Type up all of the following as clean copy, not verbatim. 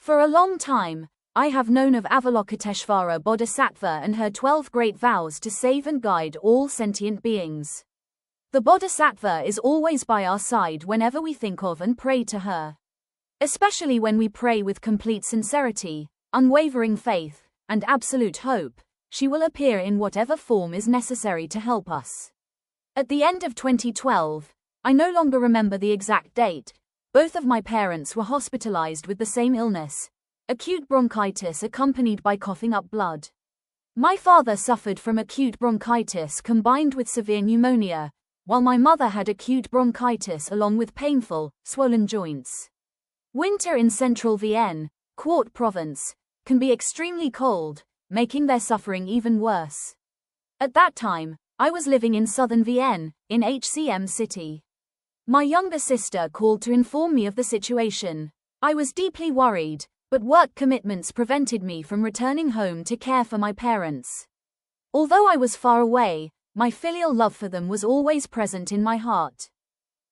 For a long time, I have known of Avalokiteshvara Bodhisattva and her 12 great vows to save and guide all sentient beings. The Bodhisattva is always by our side whenever we think of and pray to her. Especially when we pray with complete sincerity, unwavering faith, and absolute hope, she will appear in whatever form is necessary to help us. At the end of 2012, I no longer remember the exact date, both of my parents were hospitalized with the same illness, acute bronchitis accompanied by coughing up blood. My father suffered from acute bronchitis combined with severe pneumonia, while my mother had acute bronchitis along with painful, swollen joints. Winter in central Vienne, Quart province, can be extremely cold, making their suffering even worse. At that time, I was living in southern Vienne, in HCM city. My younger sister called to inform me of the situation. I was deeply worried, but work commitments prevented me from returning home to care for my parents. Although I was far away, my filial love for them was always present in my heart.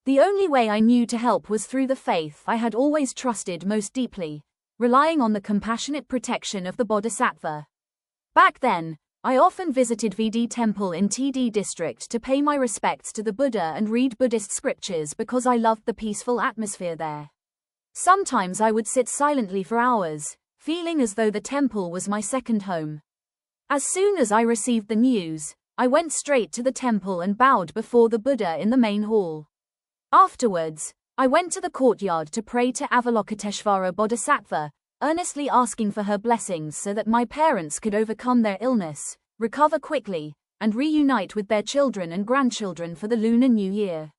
The only way I knew to help was through the faith I had always trusted most deeply, relying on the compassionate protection of the Bodhisattva. Back then, I often visited VD Temple in TD district to pay my respects to the Buddha and read Buddhist scriptures because I loved the peaceful atmosphere there. Sometimes I would sit silently for hours, feeling as though the temple was my second home. As soon as I received the news, I went straight to the temple and bowed before the Buddha in the main hall. Afterwards, I went to the courtyard to pray to Avalokiteshvara Bodhisattva, earnestly asking for her blessings so that my parents could overcome their illness, recover quickly, and reunite with their children and grandchildren for the Lunar New Year.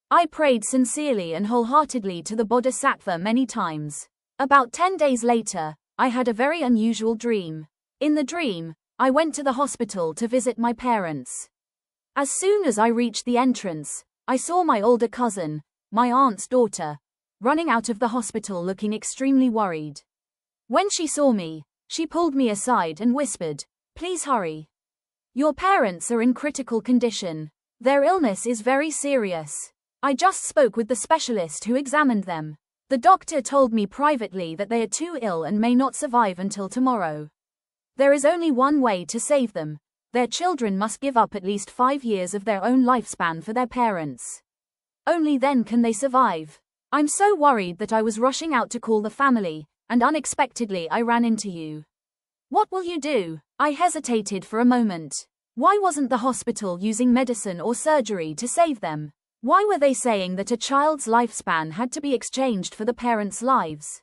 I prayed sincerely and wholeheartedly to the Bodhisattva many times. About 10 days later, I had a very unusual dream. In the dream, I went to the hospital to visit my parents. As soon as I reached the entrance, I saw my older cousin, my aunt's daughter, running out of the hospital looking extremely worried. When she saw me, she pulled me aside and whispered, "Please hurry. Your parents are in critical condition. Their illness is very serious. I just spoke with the specialist who examined them. The doctor told me privately that they are too ill and may not survive until tomorrow. There is only one way to save them. Their children must give up at least 5 years of their own lifespan for their parents. Only then can they survive. I'm so worried that I was rushing out to call the family, and unexpectedly I ran into you. What will you do?" I hesitated for a moment. Why wasn't the hospital using medicine or surgery to save them? Why were they saying that a child's lifespan had to be exchanged for the parents' lives?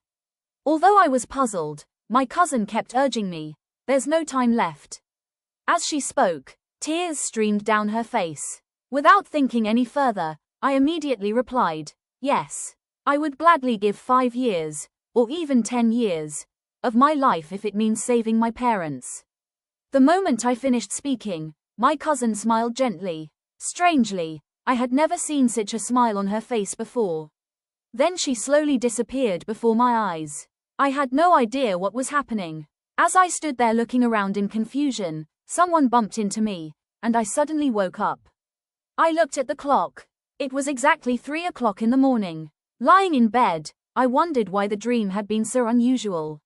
Although I was puzzled, my cousin kept urging me, "There's no time left." As she spoke, tears streamed down her face. Without thinking any further, I immediately replied, "Yes. I would gladly give 5 years, or even 10 years, of my life if it means saving my parents." The moment I finished speaking, my cousin smiled gently. Strangely, I had never seen such a smile on her face before. Then she slowly disappeared before my eyes. I had no idea what was happening. As I stood there looking around in confusion, someone bumped into me, and I suddenly woke up. I looked at the clock. It was exactly 3 o'clock in the morning. Lying in bed, I wondered why the dream had been so unusual.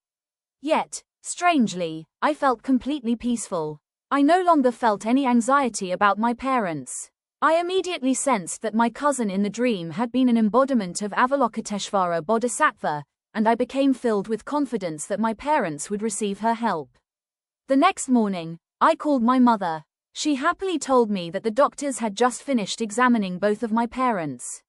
Yet, strangely, I felt completely peaceful. I no longer felt any anxiety about my parents. I immediately sensed that my cousin in the dream had been an embodiment of Avalokiteshvara Bodhisattva, and I became filled with confidence that my parents would receive her help. The next morning, I called my mother. She happily told me that the doctors had just finished examining both of my parents.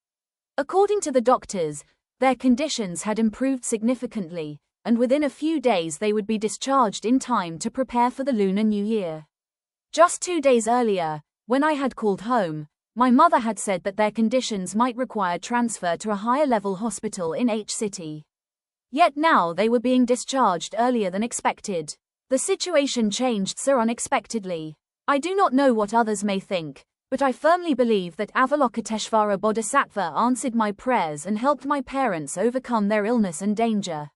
According to the doctors, their conditions had improved significantly, and within a few days they would be discharged in time to prepare for the Lunar New Year. Just 2 days earlier, when I had called home, my mother had said that their conditions might require transfer to a higher-level hospital in H City. Yet now they were being discharged earlier than expected. The situation changed so unexpectedly. I do not know what others may think, but I firmly believe that Avalokiteshvara Bodhisattva answered my prayers and helped my parents overcome their illness and danger.